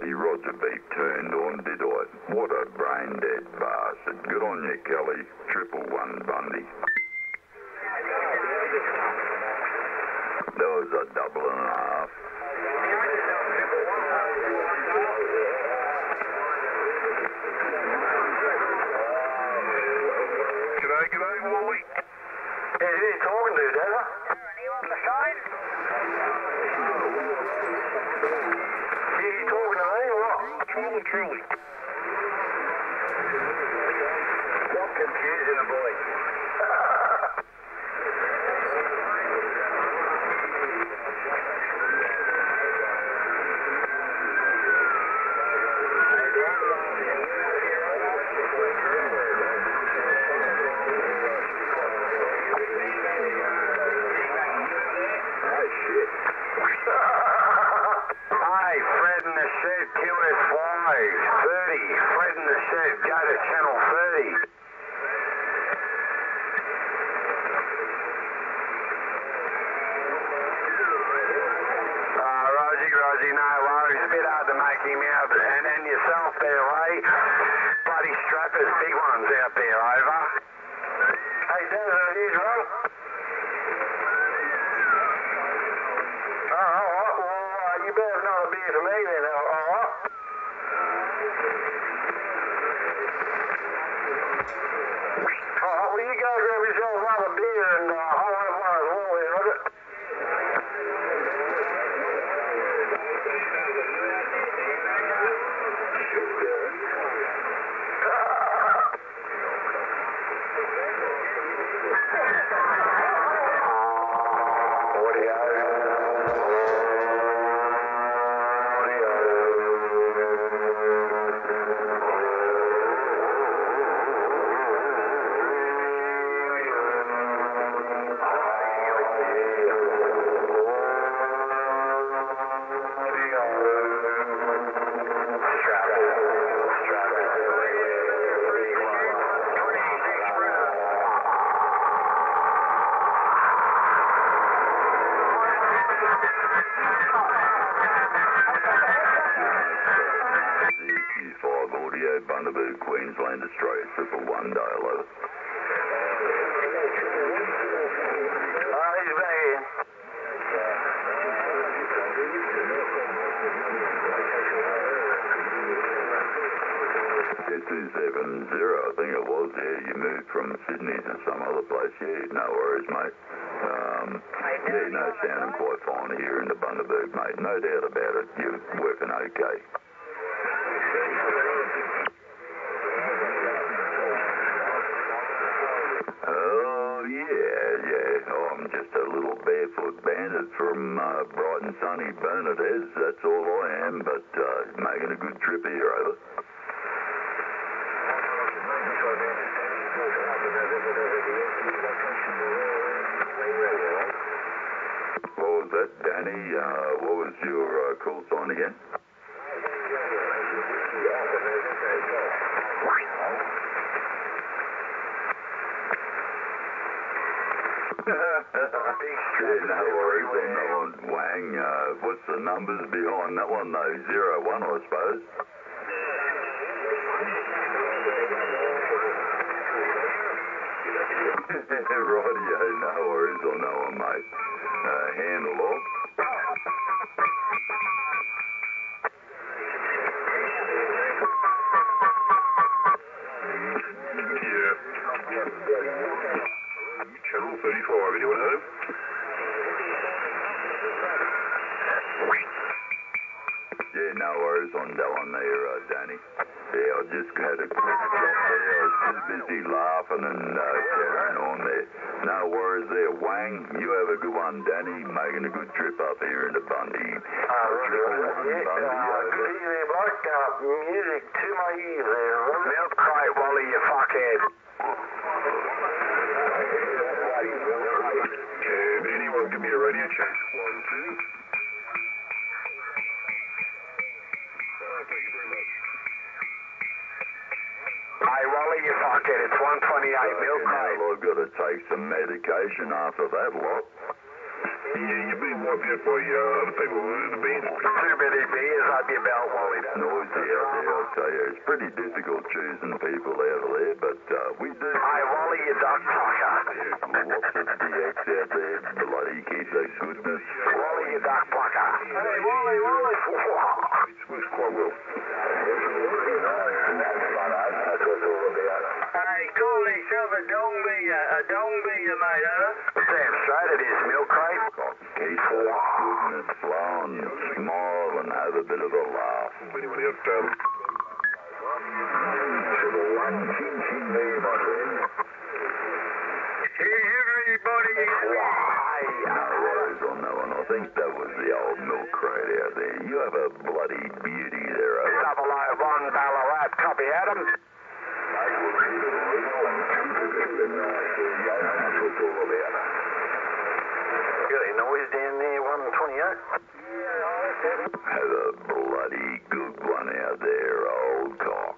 bloody Roger beat turned on, did I? What a brain-dead bastard. Good on you, Kelly. 111 Bundy. That was a double and a half. G'day, Wally. Yeah, who are you talking to, Dad? Are you on the side? Yeah, you talking to me or what? Truly. What confusing a boy. Hey, Fred in the shed, QS5, 30. Fred in the shed, go to channel 30. Rosie, no worries. A bit hard to make him out. And yourself there, Ray. Bloody strappers, big ones out there, over. Hey, Dad, are you drunk? Oh, all right. Well, you better have another beer for me then, all right? All right, well, you go grab yourself another beer and I'll have one as well then, Roger. Bundaberg, Queensland, Australia, 111 dial over. He's back in. 270, I think it was, yeah. You moved from Sydney to some other place, yeah. No worries, mate. Yeah, no, sounding quite fine here in the Bundaberg, mate. No doubt about it. You're working okay. Oh, yeah. Oh, I'm just a little barefoot bandit from bright and sunny Bernadette. That's all I am, but making a good trip here, over. What was that, Danny? What was your call sign again? Yeah, no worries on that one, Wang. What's the numbers behind that one, though? 01, I suppose. Rightio, no worries on that one, mate. Handle off. Channel 35, anyone home? Yeah, no worries on that one there, Danny. Yeah, I just had a quick drop there. I was too busy laughing and carrying on there. No worries there, Wang. You have a good one, Danny. Making a good trip up here into Bundy. Good evening, bloke. Music to my ears there. Milk crate, Wally, you fuckhead. Can anyone give me a radio check? 1, 2. Thank you very much. Hey, Wally, you fuckhead. It's 128 milk crate. I've got to take some medication after that lot. Yeah, you've been wiped out by other people in the band. Too many beers up your belt, Wally. Noisy out there, I'll tell you. It's pretty difficult choosing people out of there, but we do. Hey, Wally, you duck plucker. Lots of DX out there. Bloody keep that goodness. Wally, you duck plucker. Hey, Wally. It works quite well. That's what it's all about. Hey, call yourself a dong beer, mate, huh? Damn straight it is, milk crate. Keep that goodness flowing. Smile and have a bit of a laugh. Anyone else, Triple one, chin chin there, my friend. Hey, everybody. No worries on that one. I think that was the old milk crate out there. You have a bloody beauty there, over. 001 Ballarat, copy Adam. Got any noise down there, 128? Have a bloody good one out there, old cock.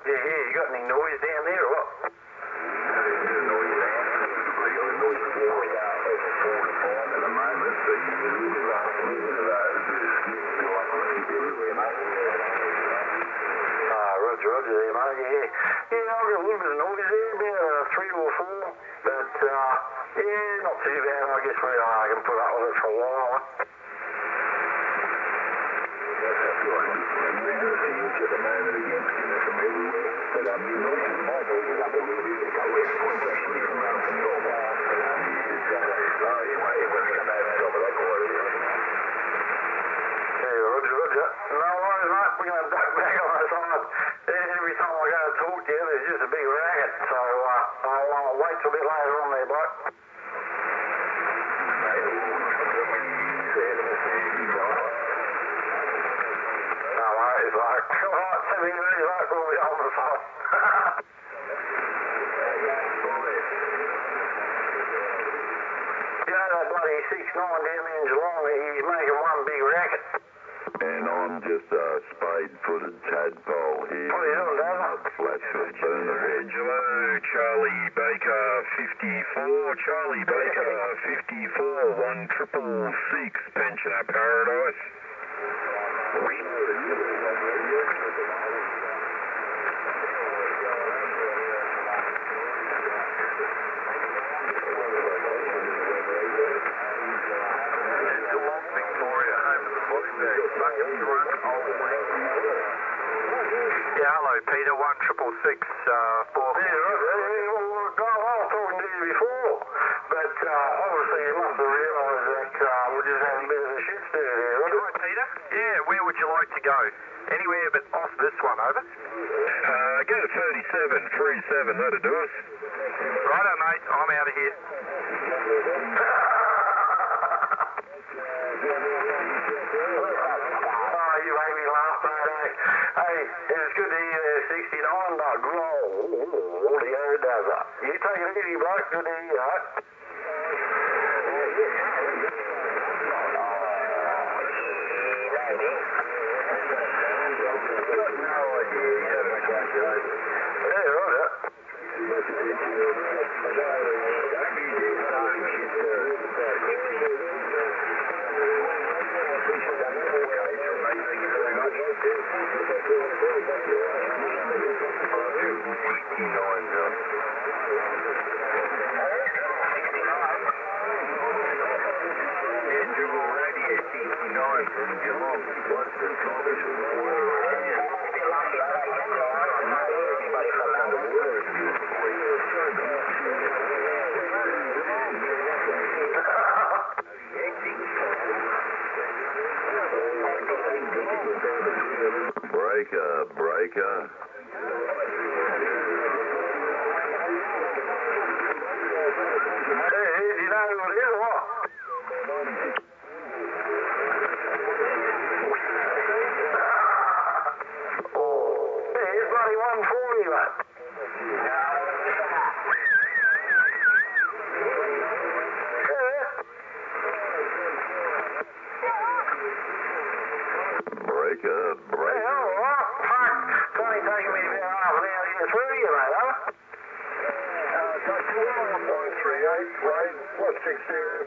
Yeah, you got any noise down there or what? Roger there, mate, yeah. Yeah, I've got a little bit of noise there, about 3 or 4, but, yeah, not too bad. I guess I can put up with it for a while. Roger. No worries, mate. We're going to duck back on the side. Every time I go to talk to you, there's just a big racket. So I'll wait till a bit later on there, bloke. No worries, bloke. All right, 70 minutes, bloke. We'll be on the side. You know that bloody 6'9" down there in Geelong, he's making one big racket. And I'm just a spade-footed tadpole here. What are you doing, Dad? Flatfoot burner head. Hello, Charlie Baker 54, Charlie Baker 54, 1666, Pensioner Paradise. Victoria, home of the Bodyberg, Bucket Run, Old Wing. Yeah, hello, Peter, 1666, 4. I was talking to you before, but obviously you must have realised that we're just having a bit of a shit stir there, right? Right, Peter? Yeah, where would you like to go? Anywhere but off this one, over. Go to 37, that'll do us. Righto, mate, I'm out of here. Oh, you made me laugh, mate. Hey, it was good to hear there, 69, like, all the air does it. You take it easy, bloke, good to hear you, right? Yeah, right. Breaker. Hey, do you know who it is or what? Hey, it's bloody 140, mate. Breaker. Hey, all right. Fuck. It's only taken me about half an hour to get through Wade. What's 6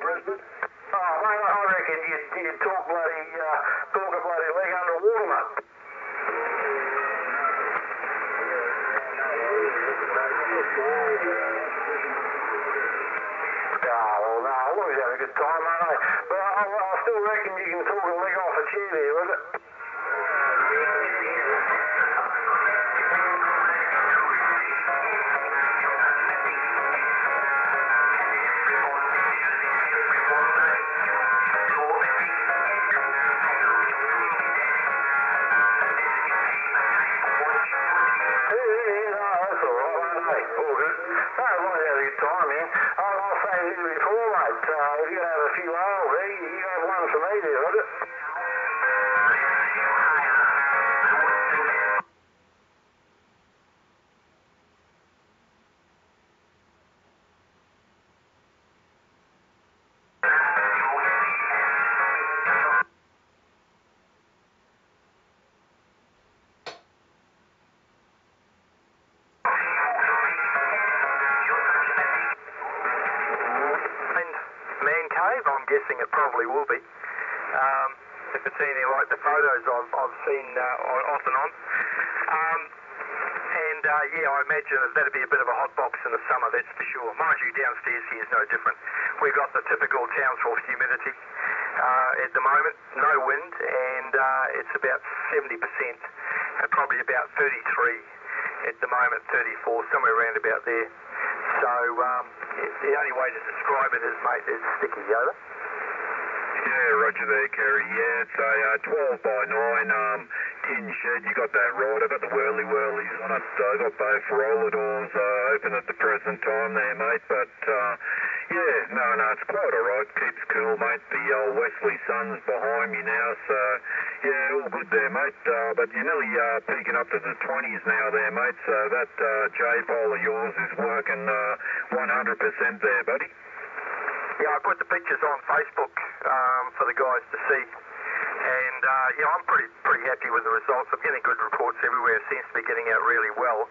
Brisbane? Oh, mate, I reckon you'd talk a bloody leg underwater, mate. Well, no, I want you to have a good time, mate. But I still reckon you can talk a leg off a chair there, would it? I'm guessing it probably will be. If it's anything like the photos I've seen off and on. Yeah, I imagine that'd be a bit of a hot box in the summer, that's for sure. Mind you, downstairs here is no different. We've got the typical Townsville humidity at the moment, no wind, and it's about 70%, probably about 33 at the moment, 34, somewhere around about there. So the only way to describe it is, mate, is sticky, over. Yeah, roger there, Kerry. Yeah, it's a 12 by 9 tin shed. You got that right. I've got the whirlies on it. I've got both roller doors open at the present time there, mate. But yeah, no, it's quite alright. Keeps cool, mate. The old Wesley Sun's behind me now, so yeah, all good there, mate. But you're nearly peaking up to the 20s now there, mate. So that J-pole of yours is working 100% there, buddy. Yeah, I put the pictures on Facebook for the guys to see, and yeah, I'm pretty happy with the results. I'm getting good reports everywhere. It seems to be getting out really well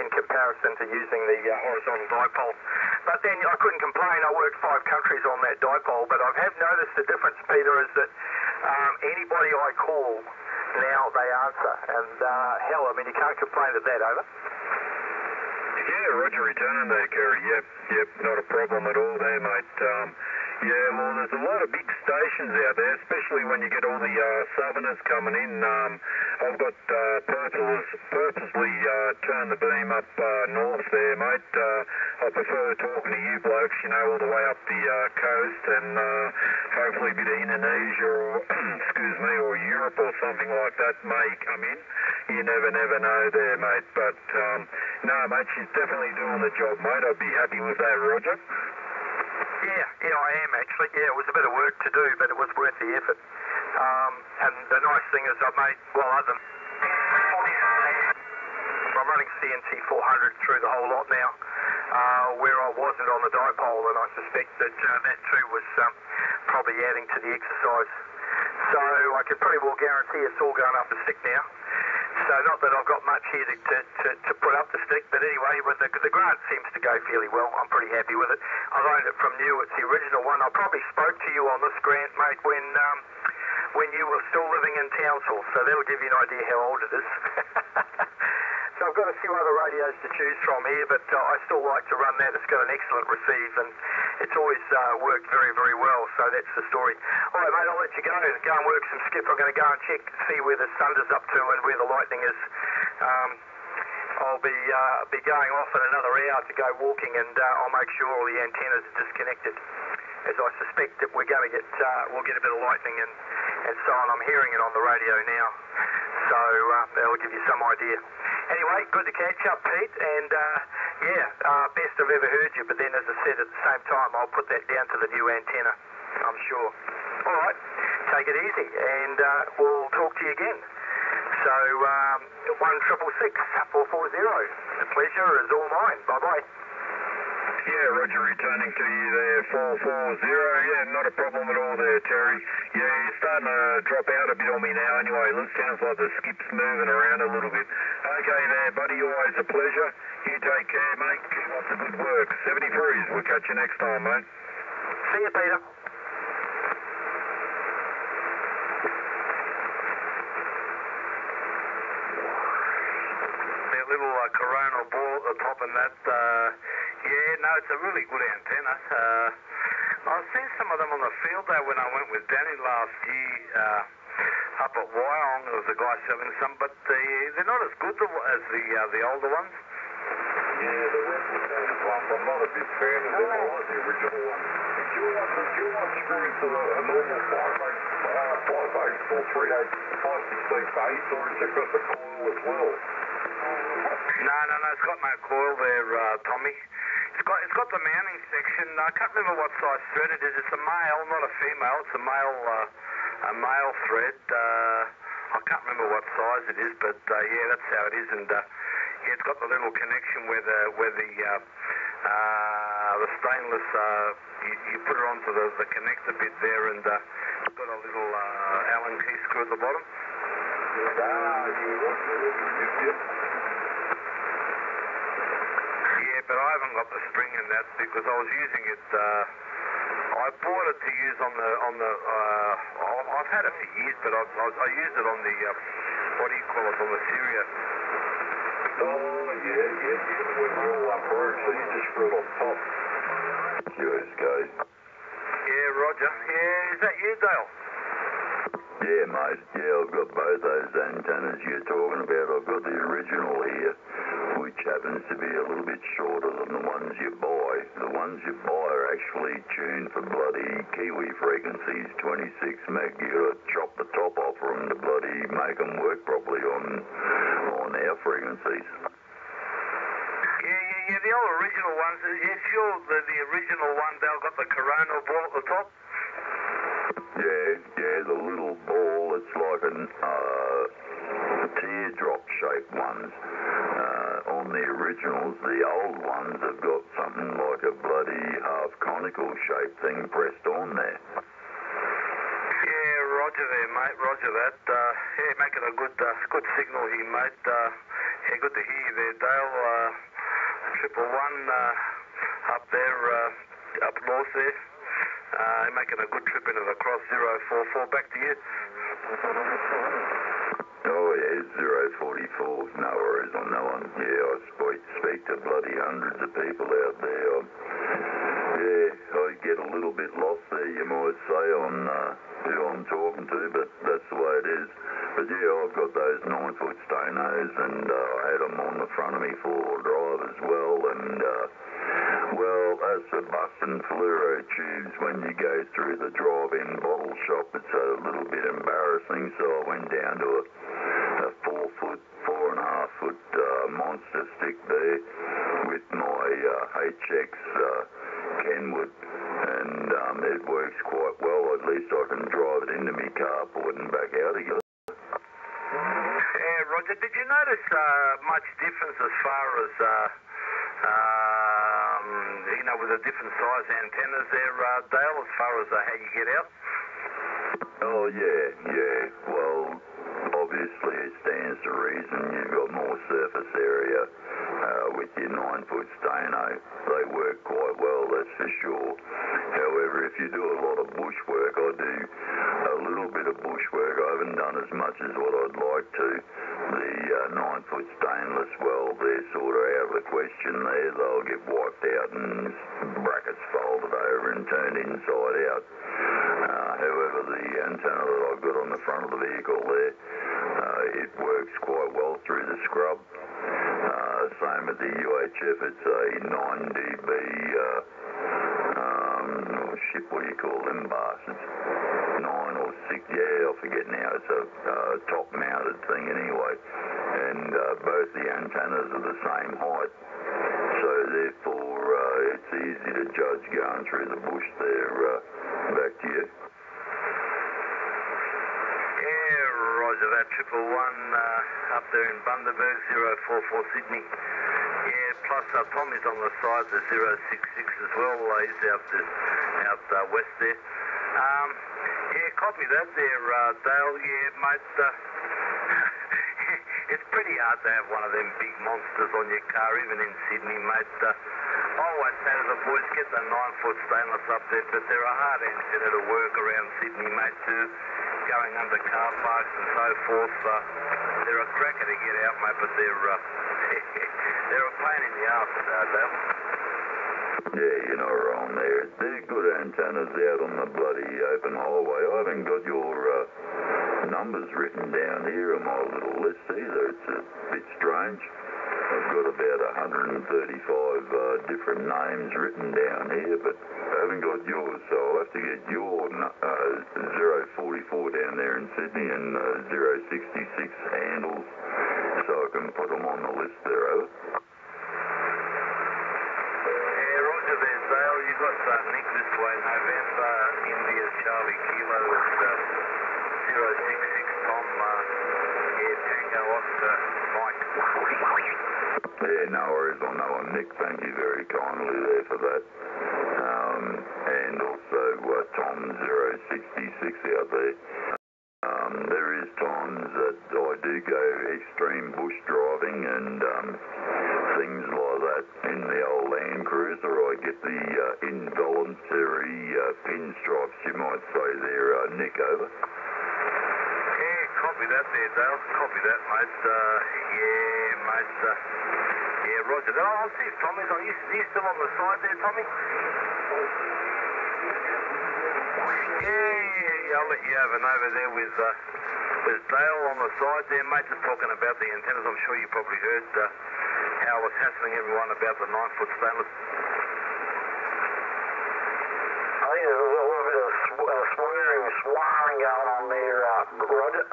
in comparison to using the horizontal dipole. But then I couldn't complain. I worked 5 countries on that dipole, but I have noticed the difference, Peter, is that anybody I call now, they answer, and hell, I mean, you can't complain at that, over. Yeah, roger, returning there, Kerry. Yep, not a problem at all there, mate. Yeah, well, there's a lot of big stations out there, especially when you get all the southerners coming in. I've got purposely turned the beam up north there, mate. I prefer talking to you blokes, you know, all the way up the coast, and hopefully a bit of Indonesia or, excuse me, or Europe or something like that may come in. You never know there, mate. But no, mate, she's definitely doing the job, mate. I'd be happy with that, Roger. Yeah, I am actually. Yeah, it was a bit of work to do, but it was worth the effort. And the nice thing is I've made, well, other than I'm running CNC 400 through the whole lot now, where I wasn't on the dipole, and I suspect that that too was probably adding to the exercise. So I can pretty well guarantee it's all going up the stick now. So not that I've got much here to put up the stick, but anyway, with the grant seems to go fairly well. I'm pretty happy with it. I've owned it from new. It's the original one. I probably spoke to you on this grant, mate, when you were still living in Townsville, so that'll give you an idea how old it is. So I've got a few other radios to choose from here, but I still like to run that. It's got an excellent receive, and it's always worked very, very well, so that's the story. All right, mate, I'll let you go and work some skip. I'm going to go and check, see where the Thunder's up to and where the lightning is. I'll be going off in another hour to go walking, and I'll make sure all the antennas are disconnected, as I suspect that we're going to get we'll get a bit of lightning and so on. I'm hearing it on the radio now, so that'll give you some idea. Anyway, good to catch up, Pete, and best I've ever heard you, but then as I said, at the same time, I'll put that down to the new antenna, I'm sure. All right, take it easy, and we'll talk to you again. So, 1 666 440, the pleasure is all mine. Bye-bye. Yeah, Roger, returning to you there, 440. Yeah, not a problem at all there, Terry. Yeah, you're starting to drop out a bit on me now anyway. Look, sounds like the skip's moving around a little bit. Okay there, buddy, always a pleasure. You take care, mate. Keep up the good work. 73s, we'll catch you next time, mate. See you, Peter. That little coronal ball at the top and that, yeah, no, it's a really good antenna. I've seen some of them on the field though when I went with Danny last year up at Wyong. There was a guy selling some, but they're not as good as the older ones. Yeah, the replicated ones, I'm not a big fan of them. I like the original one. Did you experience a normal 5.8, 438, 516 base, or has it got the coil as well? No, it's got no coil there, Tommy. It's got the mounting section. I can't remember what size thread it is. It's a male, not a female. It's a male thread. I can't remember what size it is, but yeah, that's how it is. And yeah, it's got the little connection where the stainless. You put it onto the connector bit there, and it's got a little Allen key screw at the bottom. Yeah, but I haven't got the spring in that because I was using it. I bought it to use on the. I've had it for years, but I used it on the what do you call it, on the Syria. Oh yeah. When you're all up road, so you just screw it on top. Yours, guys. Yeah, Roger. Yeah, is that you, Dale? Yeah, mate. Yeah, I've got both those antennas you're talking about. I've got the original here, which happens to be a little bit shorter than the ones you buy. The ones you buy are actually tuned for bloody Kiwi frequencies, 26 meg. You got to chop the top off them to bloody make them work properly on our frequencies. Yeah, the old original ones. Yes, sure, the original one, they've got the coronal ball at the top. Yeah, the little ball, it's like a teardrop-shaped ones. On the originals, the old ones have got something like a bloody half-conical-shaped thing pressed on there. Yeah, roger there, mate, roger that. Yeah, making a good signal here, mate. Yeah, good to hear you there, Dale. 111 up there, up north there. Making a good trip into the cross 044. Back to you. Oh yeah, 044. No worries on that one. Yeah, I speak to bloody hundreds of people out there. Yeah, I get a little bit lost there, you might say, on who I'm talking to, but that's the way it is. But yeah, I've got those 9-foot Stanos, and I had them on the front of me four-wheel drive as well, and well, as for busting fluoro tubes when you go through the drive-in bottle shop, it's a little bit embarrassing, so I went down to a 4.5 foot monster stick there with my HX Kenwood, and it works quite well. At least I can drive it into my carport and back out again. Yeah, Roger, did you notice much difference as far as with the different size antennas there, Dale, as far as how you get out? Oh yeah. Well, obviously it stands to reason. You've got more surface area with your 9-foot Stano. They work quite well, that's for sure. However, if you do a lot of bushwork, I do a little bit of bushwork. I haven't done as much as what I'd like to. The 9-foot stainless, well, they're sort of out of the question there. They'll get wiped out and brackets folded over and turned inside out. However, the antenna that I've got on the front of the vehicle there, it works quite well through the scrub. Same at the UHF, it's a 9 dB, what do you call them bastards? 9 or 6, yeah, I forget now. It's a top-mounted thing anyway. And both the antennas are the same height. So therefore, it's easy to judge going through the bush there. Back to you. Yeah, roger that, 111 up there in Bundaberg, 044 Sydney. Yeah, plus Tommy's on the side, the 066 as well. He's out west there. Yeah, copy that there, Dale. Yeah, mate. It's pretty hard to have one of them big monsters on your car, even in Sydney, mate. I always say to the boys, get the 9-foot stainless up there, but they're a hard antenna to work around Sydney, mate, too. Going under car parks and so forth. They're a cracker to get out, mate, but they're they're a pain in the arse, Dale. Yeah, you're not wrong there. They're good antennas out on the bloody open highway. I haven't got your numbers written down here on my little list either. It's a bit strange. I've got about 135 different names written down here, but I haven't got yours, so I'll have to get your 044 down there in Sydney and 066 handles so I can put them on the list there, over. Dale, you got Nick this way, November, India, Charlie, Kilo, 066 Tom, Tango, Oscar, Mike. Yeah, no worries on that one, Nick. Thank you very kindly there for that. And also Tom 066 out there. There is times that I do go extreme bush driving and things like that in the old Land Cruiser. I get the involuntary pinstripes, you might say there, Nick, over. Yeah, copy that there, Dale. Copy that, mate. Yeah, mate. Yeah, roger that. I'll see if Tommy's on. You still on the side there, Tommy? Yeah, I'll let you have an over there with Dale on the side there, mate, just talking about the antennas. I'm sure you probably heard how I was hassling everyone about the 9-foot stainless. I think there's a little bit of swearing going on there, Roger.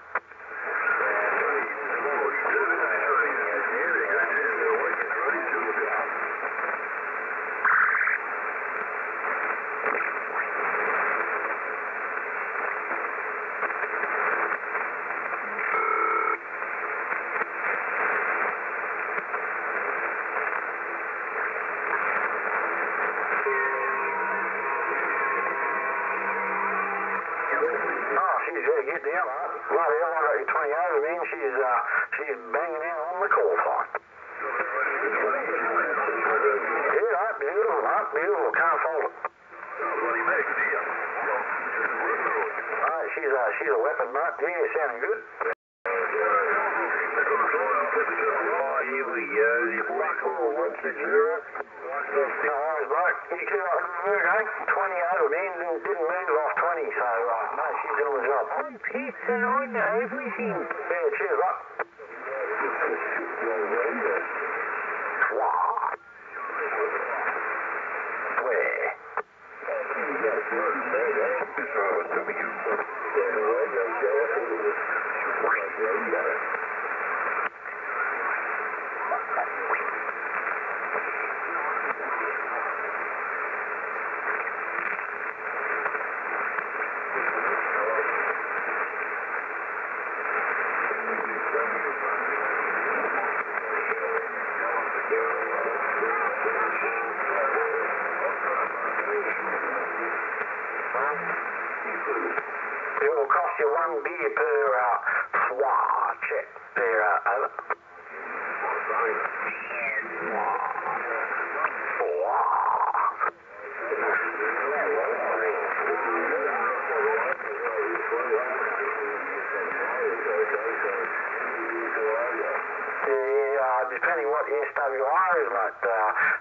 Get down, right? Right, I got your 20 over, man. She's banging out on the call sign. Yeah, right, beautiful, right, beautiful. Can't fault it. Right, she's a weapon, right? Yeah, sounding good. Oh, here we go. The black hole, 160. No worries, bloke. You keep up the work, eh? 20 over, man. Didn't move off 20, so, no, she's doing the job. I'm pissed and I know everything. Yeah, cheers, up. Wow. Where? It will cost you one beer per check there, over. Depending what the SWR is, mate.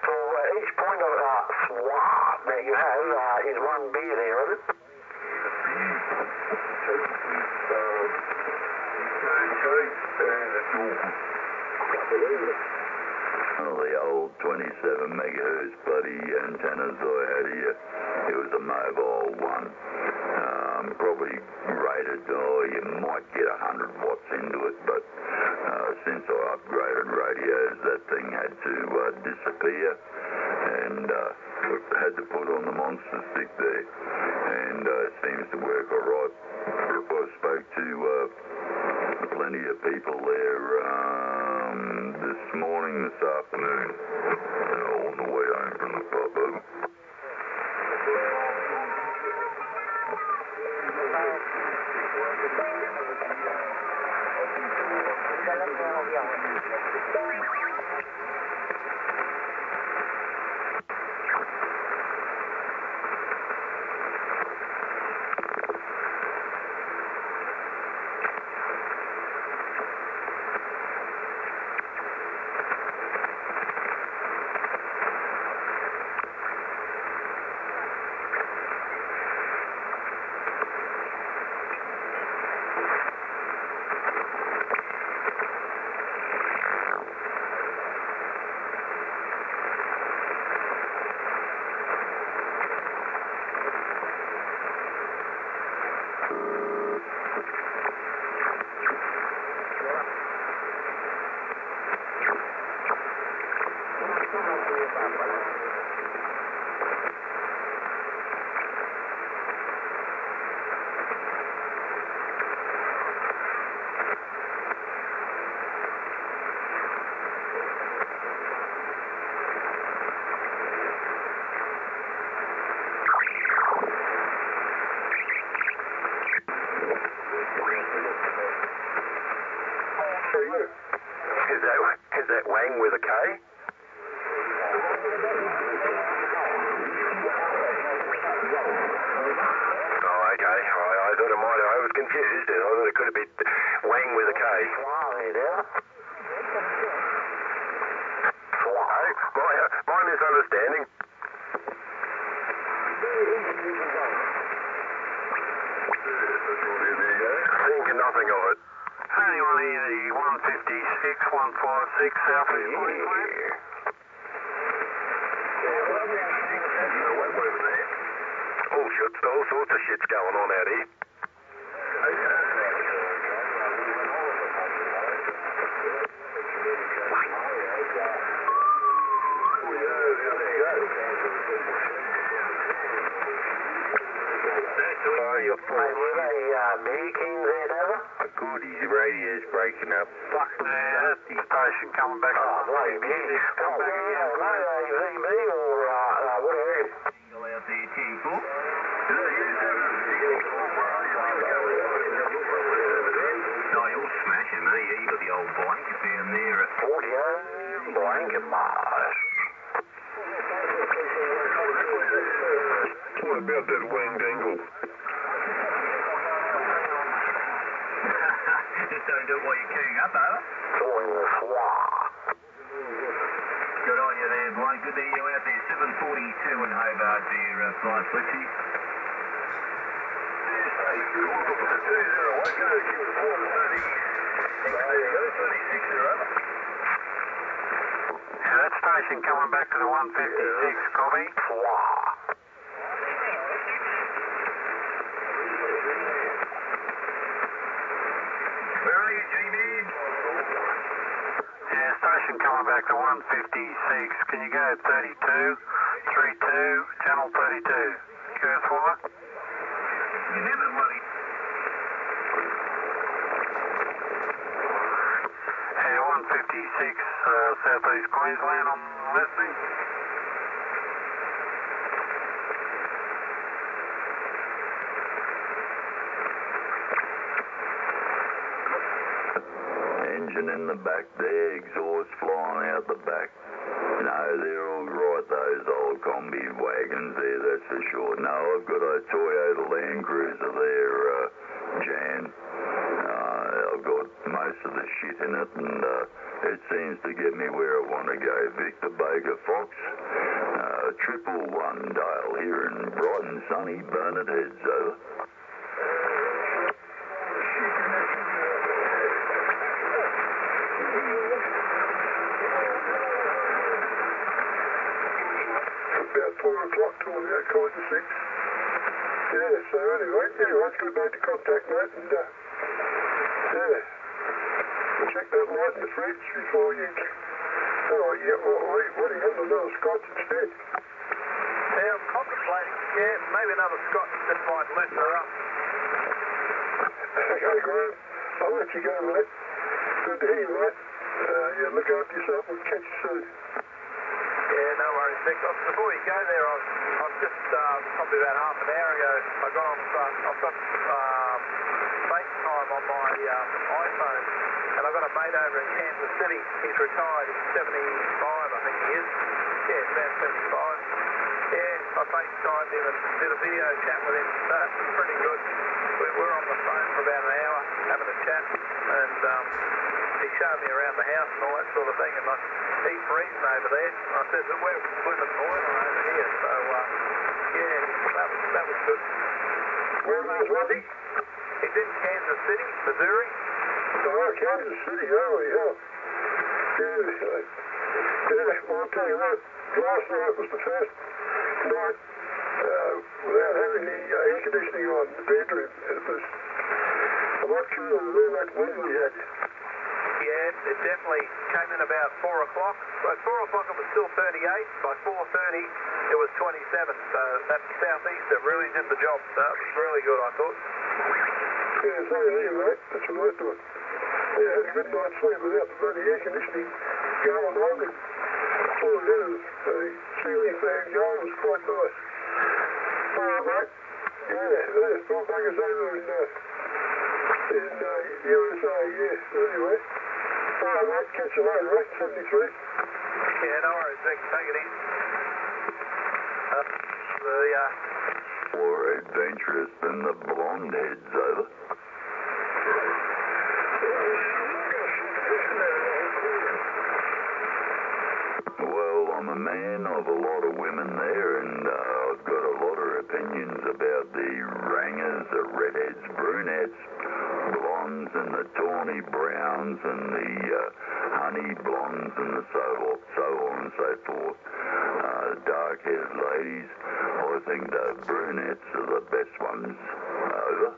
So each point of SWAT that you have is one beer there, is it? Oh, the old 27 megahertz bloody antennas I had here. It was a mobile one. Probably rated, you might get 100 watts into it, but since I upgraded radios, that thing had to disappear, and had to put on the monster stick there, and it seems to work all right. I spoke to plenty of people there this morning, this afternoon, on the way home from the pub. Is that Wang with a K? Oh, okay. I thought it might have. I was confused. I thought it could have been Wang with a K. My misunderstanding. Thinking nothing of it. Anyone here, the 156, 156 South East Queensland? All sorts of shit's going on out here. Good, his radio's breaking up. Fuck, yeah, that's the station coming back. Oh, bloody music. Come back again. AV or whatever. Go out there, T4. No, you're smashing me. You got the old blanket down there at 40 blanket Mars. What about that wing dangle? Just don't do it while you're queuing up, over. Good on you there, Blake. Good to hear you out there. 7:42 in Hobart there, Flight Flexi. That station coming back to the 156, copy. Where are you, GB? Yeah, station coming back to 156. Can you go 32, 32, channel 32? QS4? You never worry. Yeah, 156 South East Queensland, I'm listening. Engine in the back there, exhaust flying out the back. No, they're all right, those old combi wagons there, that's for sure. No, I've got a Toyota Land Cruiser there, Jan. I've got most of the shit in it, and it seems to get me where I want to go. Victor Baker Fox, 111 Dale here in bright and sunny Burnett Heads, over. About 4 o'clock till the 6. Yeah, so anyway, it's good mate to contact, mate, and check that light in the fridge before you... Oh, yeah, what do you got? Another scotch instead? Yeah, I'm contemplating, maybe another scotch that might lessen her up. Okay, Graham, I'll let you go, mate. Good to hear you, mate. Yeah, look after yourself. We'll catch you soon. Yeah, no worries, Vic. Before you go there, I've just probably about half an hour ago, I've got FaceTime on my iPhone, and I've got a mate over in Kansas City. He's retired. He's 75, I think he is. Yeah, he's about 75. Yeah, I FaceTimed him and did a video chat with him. That's pretty good. We were on the phone for about an hour having a chat, and he showed me around the house and all that sort of thing, and he's freezing over there. I said, we're swimming boiler over here, so yeah, that was good. Whereabouts was he? He's in Kansas City, Missouri. Oh, Kansas City, yeah. Yeah, well, I'll tell you what, last night was the first night without having the air conditioning on the bedroom. It was a lot cooler than all that wind we had. Yeah, it definitely came in about 4 o'clock. By 4 o'clock it was still 38. By 4:30 it was 27. So that southeaster really did the job. So it was really good, I thought. Yeah, so there, mate. That's what I thought. Yeah, had a good night's sleep without the bloody air conditioning going on, and all the ceiling fan going was quite nice. All right, mate. Yeah, Bob Wagga's over in USA, yeah. Anyway. All right, mate. Catch you later, mate. 73. Yeah, no worries, Vic. Take it easy. More adventurous than the blonde heads, over. Well, I'm a man of a lot of women there, and I've got a lot of opinions about the rangers, the redheads, brunettes, blondes, and the tawny browns, and the honey blondes, and the so on and so forth. Dark-haired ladies, I think the brunettes are the best ones. Over.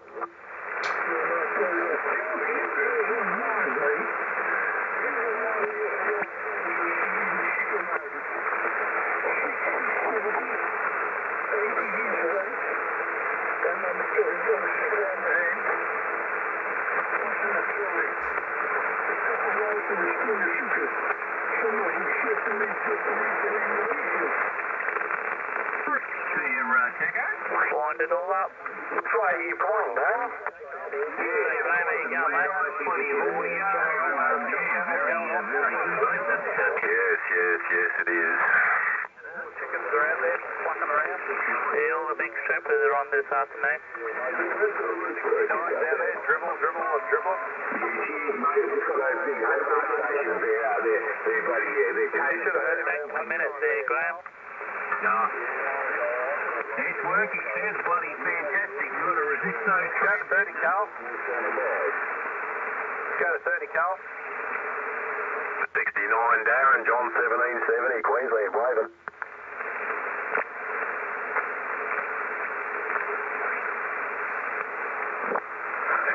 Wind it all up. Which way are you pointing, Dan? There you go, mate. Plenty of audio. Yes, it is. Chickens are out there, plucking around. Yeah, all the big strappers are on this afternoon. Nice down there, dribble. You should have heard him a minute there, Graham. It's working. Sounds bloody fantastic. You've got to resist those. Go to 30, Carl. Go to 30, Carl. 69 Darren, John 1770, Queensland, waving.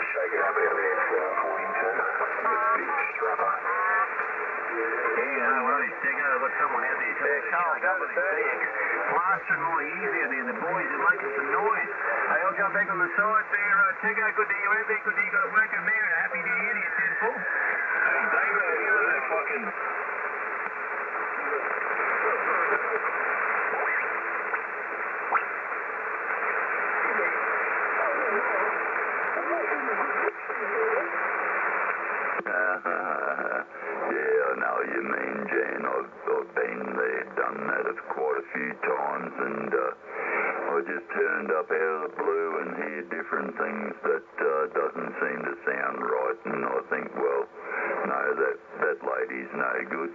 Shake it up out there, 42. Big strapper. Yeah, no worries, Digger. I've got someone out there. Yeah, Carl, go to 30. Plastering my ears out there. The boys are making some noise. Hey, I'll jump back on the side there, Tigger. Good to hear you out there. Good to hear you got it working there. And happy New Year to you, 10-4. Hey, David, you know that fucking... Yeah, I know what you mean, Jan. I've been there, done that quite a few times, and I just turned up out of the blue and hear different things that doesn't seem to sound right, and I think, well, no, that lady's no good.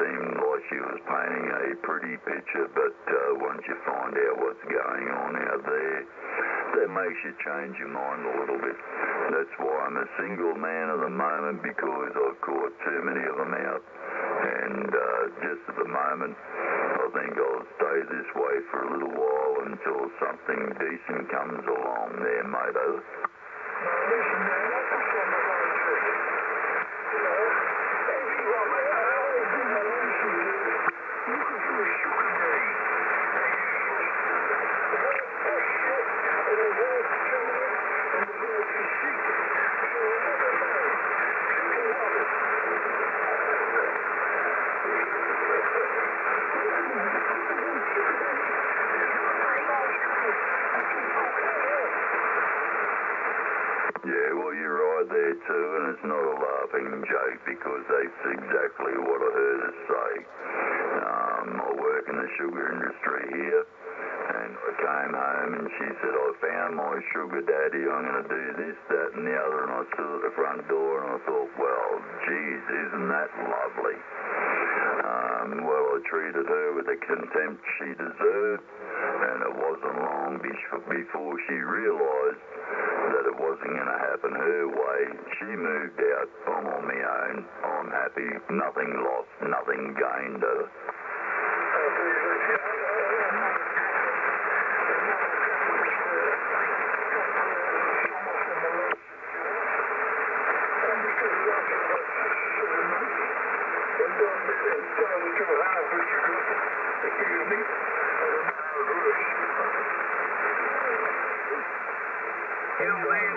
Seemed like she was painting a pretty picture, but once you find out what's going on out there, that makes you change your mind a little bit. That's why I'm a single man at the moment, because I've caught too many of them out. And just at the moment, I think I'll stay this way for a little while until something decent comes along there, mate. Over. and it's not a laughing joke because that's exactly what I heard her say. I work in the sugar industry here, and I came home and she said, I found my sugar daddy, I'm going to do this, that and the other, and I stood at the front door and I thought, well, geez, isn't that lovely? Well, I treated her with the contempt she deserved, and it wasn't long before she realised that it wasn't going to happen her way. She moved out, I'm on my own, I'm happy, nothing lost, nothing gained.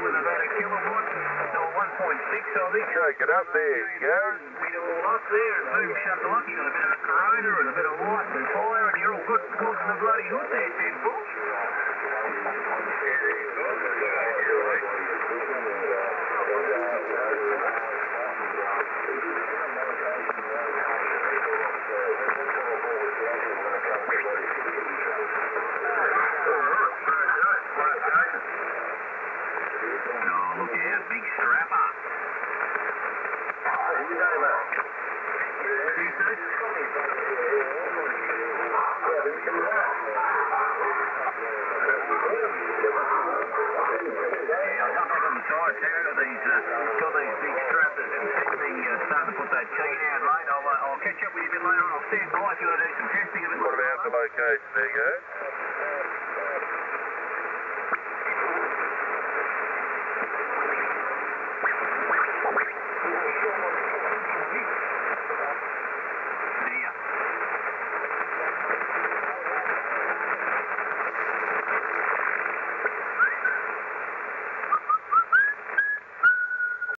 With about a kilowatt, or 1.6, I think. Shake it up there, you go. We do all up there, and boom, shut the lock. You got a bit of a corona and a bit of light and fire, and you're all good to the bloody hood there, 10 foot. Look out, big strapper. These big strappers and starting to put that key down, mate. I'll catch up with you a bit later. I'll stand by if you want to do some testing of it. What about the location there, you go?